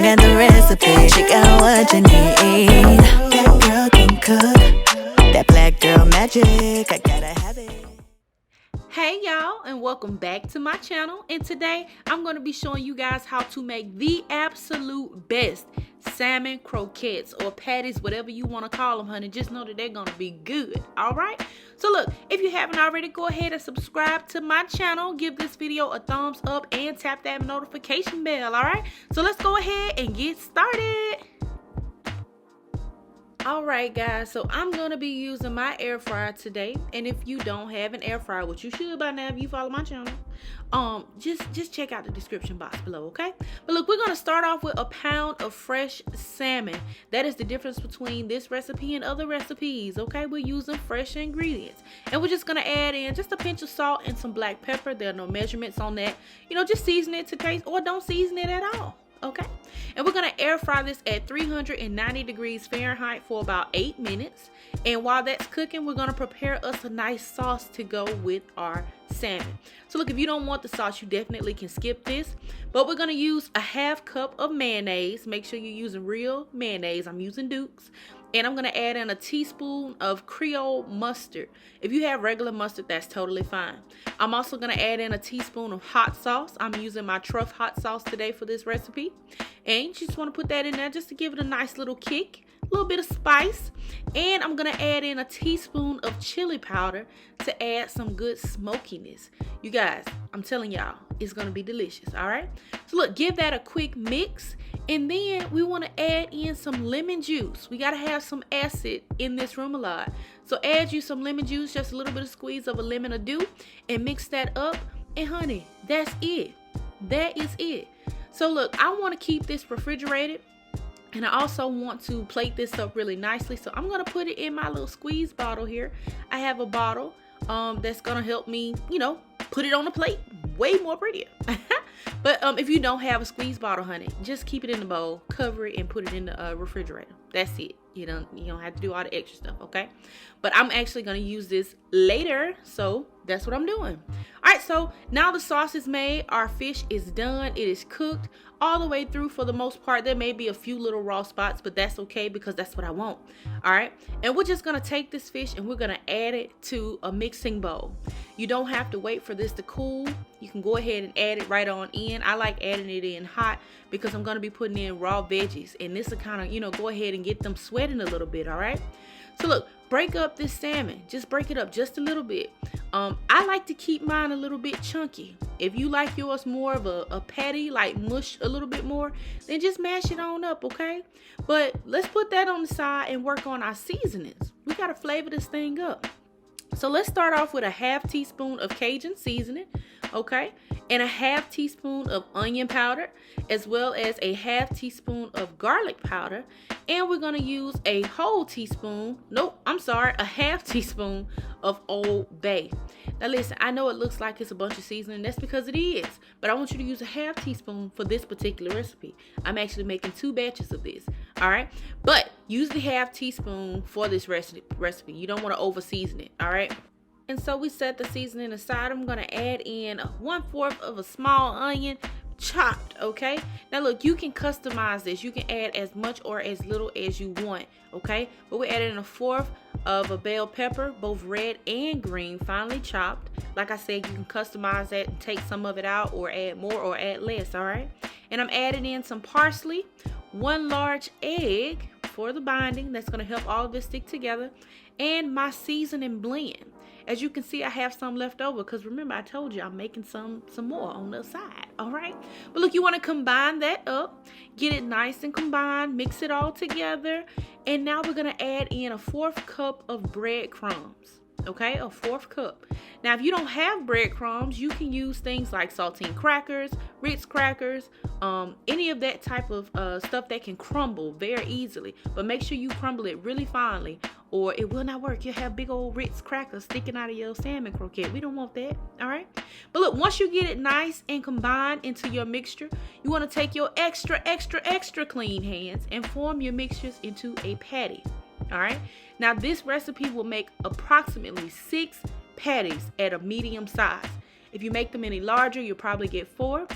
got the recipe. Check out what you need. That girl can cook. That black girl magic, I gotta have it. Hey y'all, and welcome back to my channel. And today I'm going to be showing you guys how to make the absolute best salmon croquettes or patties, whatever you want to call them, honey. Just know that they're going to be good. All right, so look, if you haven't already, go ahead and subscribe to my channel, give this video a thumbs up, and tap that notification bell. All right, so let's go ahead and get started. Alright guys, so I'm going to be using my air fryer today. And if you don't have an air fryer, which you should by now if you follow my channel, just check out the description box below, okay? But look, we're going to start off with a pound of fresh salmon. That is the difference between this recipe and other recipes, okay? We're using fresh ingredients. And we're just going to add in just a pinch of salt and some black pepper. There are no measurements on that. You know, just season it to taste, or don't season it at all. Okay, and we're gonna air fry this at 390 degrees Fahrenheit for about 8 minutes. And while that's cooking, we're gonna prepare us a nice sauce to go with our salmon. So look, if you don't want the sauce, you definitely can skip this, but we're gonna use a half cup of mayonnaise. Make sure you're using real mayonnaise. I'm using Duke's. And I'm gonna add in a teaspoon of Creole mustard. If you have regular mustard, that's totally fine. I'm also gonna add in a teaspoon of hot sauce. I'm using my Truff hot sauce today for this recipe. And you just wanna put that in there just to give it a nice little kick, a little bit of spice. And I'm gonna add in a teaspoon of chili powder to add some good smokiness. You guys, I'm telling y'all, it's gonna be delicious, all right? So look, give that a quick mix. And then we want to add in some lemon juice. We got to have some acid in this remoulade. So add you some lemon juice, just a little bit of squeeze of a lemon or two, and mix that up. And honey, that's it. That is it. So look, I want to keep this refrigerated. And I also want to plate this up really nicely. So I'm going to put it in my little squeeze bottle here. I have a bottle that's going to help me, you know, put it on the plate way more prettier. But if you don't have a squeeze bottle, honey, just keep it in the bowl, cover it, and put it in the refrigerator. That's it. You don't have to do all the extra stuff, okay? But I'm actually going to use this later, so that's what I'm doing. All right, so now the sauce is made. Our fish is done. It is cooked all the way through for the most part. There may be a few little raw spots, but that's okay because that's what I want. All right, and we're just going to take this fish and we're going to add it to a mixing bowl. You don't have to wait for this to cool. You can go ahead and add it right on in. I like adding it in hot because I'm going to be putting in raw veggies, and this will kind of, you know, go ahead and get them sweating a little bit. All right, so look, break up this salmon. Just break it up just a little bit. I like to keep mine a little bit chunky. If you like yours more of a patty, like mush a little bit more, then just mash it on up, okay? But let's put that on the side and work on our seasonings. We got to flavor this thing up. So let's start off with a half teaspoon of Cajun seasoning, okay? And a half teaspoon of onion powder, as well as a half teaspoon of garlic powder. And we're gonna use a half teaspoon of Old Bay. Now listen, I know it looks like it's a bunch of seasoning. That's because it is. But I want you to use a half teaspoon for this particular recipe. I'm actually making 2 batches of this, all right? But use the half teaspoon for this recipe. You don't want to over season it, all right? And so we set the seasoning aside. I'm going to add in 1/4 of a small onion, chopped, okay? Now look, you can customize this. You can add as much or as little as you want, okay? But we're adding 1/4 of a bell pepper, both red and green, finely chopped. Like I said, you can customize that and take some of it out or add more or add less, all right? And I'm adding in some parsley, 1 large egg for the binding. That's going to help all of this stick together, and my seasoning blend. As you can see, I have some left over because remember I told you I'm making some more on the side, all right? But look, you want to combine that up, get it nice and combined, mix it all together, and now we're going to add in 1/4 cup of breadcrumbs, okay? 1/4 cup. Now, if you don't have breadcrumbs, you can use things like saltine crackers, Ritz crackers, any of that type of stuff that can crumble very easily. But make sure you crumble it really finely, or it will not work. You'll have big old Ritz crackers sticking out of your salmon croquette. We don't want that, all right? But look, once you get it nice and combined into your mixture, you want to take your extra clean hands and form your mixtures into a patty, all right? Now, this recipe will make approximately 6 patties at a medium size. If you make them any larger, you'll probably get 4.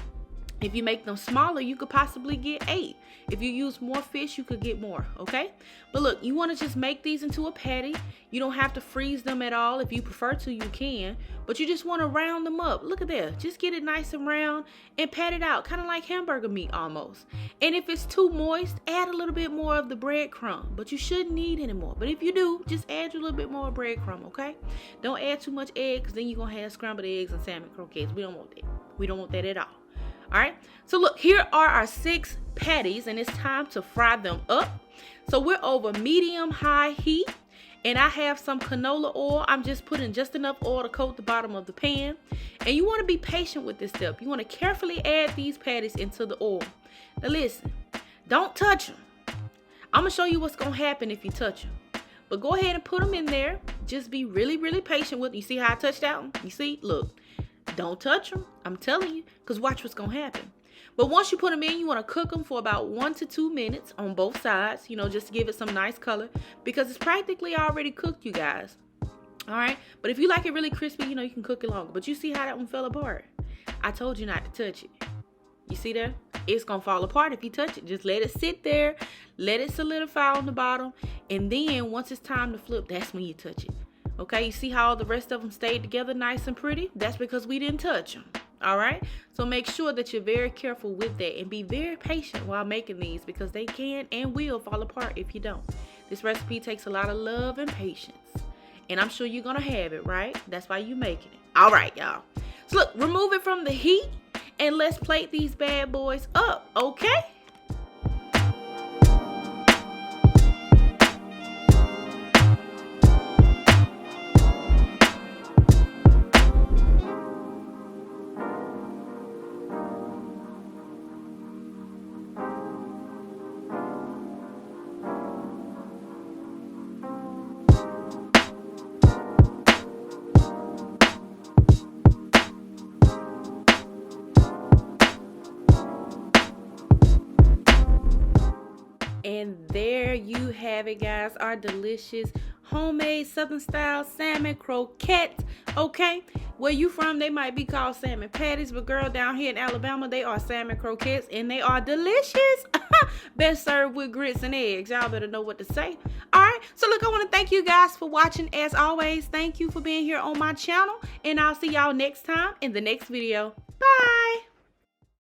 If you make them smaller, you could possibly get 8. If you use more fish, you could get more, okay? But look, you want to just make these into a patty. You don't have to freeze them at all. If you prefer to, you can. But you just want to round them up. Look at that. Just get it nice and round and pat it out, kind of like hamburger meat almost. And if it's too moist, add a little bit more of the breadcrumb. But you shouldn't need any more. But if you do, just add a little bit more breadcrumb, okay? Don't add too much egg, because then you're going to have scrambled eggs and salmon croquettes. We don't want that. We don't want that at all. All right, so look, here are our 6 patties, and it's time to fry them up. So we're over medium-high heat, and I have some canola oil. I'm just putting just enough oil to coat the bottom of the pan. And you want to be patient with this step. You want to carefully add these patties into the oil. Now listen, don't touch them. I'm going to show you what's going to happen if you touch them. But go ahead and put them in there. Just be really, really patient with them. You see how I touched that one? You see? Look. Don't touch them, I'm telling you, because watch what's going to happen. But once you put them in, you want to cook them for about 1 to 2 minutes on both sides, just to give it some nice color, because it's practically already cooked, you guys. All right, but if you like it really crispy, you can cook it longer. But you see how that one fell apart? I told you not to touch it. You see that? It's going to fall apart if you touch it. Just let it sit there, let it solidify on the bottom, and then once it's time to flip, that's when you touch it. Okay, you see how all the rest of them stayed together nice and pretty? That's because we didn't touch them. All right, so make sure that you're very careful with that and be very patient while making these, because they can and will fall apart if you don't. This recipe takes a lot of love and patience, and I'm sure you're gonna have it, right? That's why you're making it. All right, y'all. So look, remove it from the heat and let's plate these bad boys up, okay? And there you have it, guys, our delicious homemade Southern style salmon croquettes. Okay, where you from, they might be called salmon patties, but girl, down here in Alabama, they are salmon croquettes, and they are delicious. Best served with grits and eggs. Y'all better know what to say. All right, so look, I want to thank you guys for watching. As always, thank you for being here on my channel, and I'll see y'all next time in the next video. Bye.